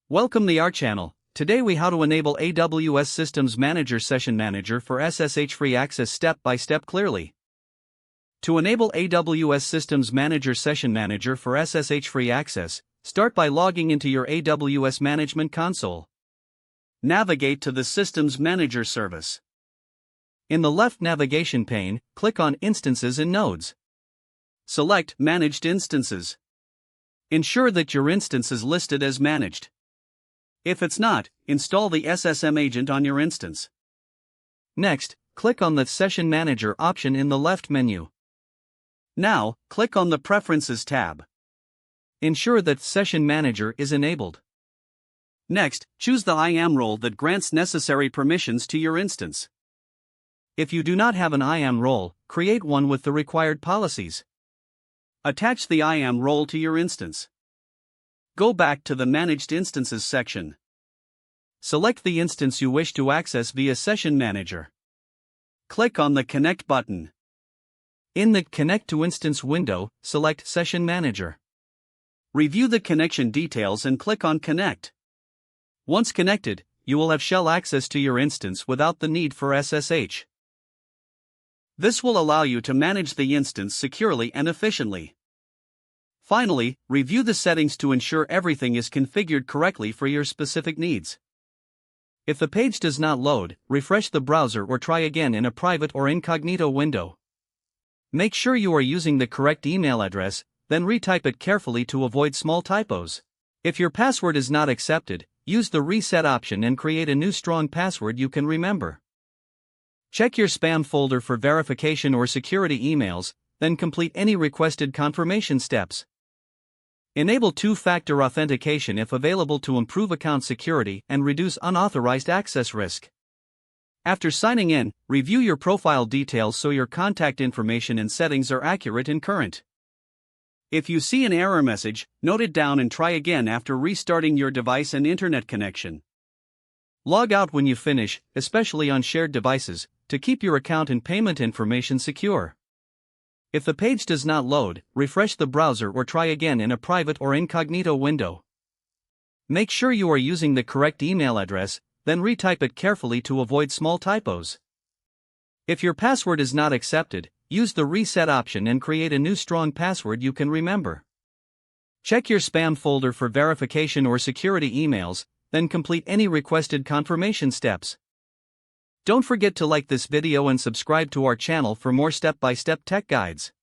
Welcome to our channel. Today we how to enable AWS Systems Manager Session Manager for SSH-free access step by step clearly. To enable AWS Systems Manager Session Manager for SSH-free access, start by logging into your AWS Management Console. Navigate to the Systems Manager service. In the left navigation pane, click on Instances and Nodes. Select Managed Instances. Ensure that your instance is listed as managed. If it's not, install the SSM agent on your instance. Next, click on the Session Manager option in the left menu. Now, click on the Preferences tab. Ensure that Session Manager is enabled. Next, choose the IAM role that grants necessary permissions to your instance. If you do not have an IAM role, create one with the required policies. Attach the IAM role to your instance. Go back to the Managed Instances section. Select the instance you wish to access via Session Manager. Click on the Connect button. In the Connect to Instance window, select Session Manager. Review the connection details and click on Connect. Once connected, you will have shell access to your instance without the need for SSH. This will allow you to manage the instance securely and efficiently. Finally, review the settings to ensure everything is configured correctly for your specific needs. If the page does not load, refresh the browser or try again in a private or incognito window. Make sure you are using the correct email address, then retype it carefully to avoid small typos. If your password is not accepted, use the reset option and create a new strong password you can remember. Check your spam folder for verification or security emails, then complete any requested confirmation steps. Enable two-factor authentication if available to improve account security and reduce unauthorized access risk. After signing in, review your profile details so your contact information and settings are accurate and current. If you see an error message, note it down and try again after restarting your device and internet connection. Log out when you finish, especially on shared devices, to keep your account and payment information secure. If the page does not load, refresh the browser or try again in a private or incognito window. Make sure you are using the correct email address, then retype it carefully to avoid small typos. If your password is not accepted, use the reset option and create a new strong password you can remember. Check your spam folder for verification or security emails, then complete any requested confirmation steps. Don't forget to like this video and subscribe to our channel for more step-by-step tech guides.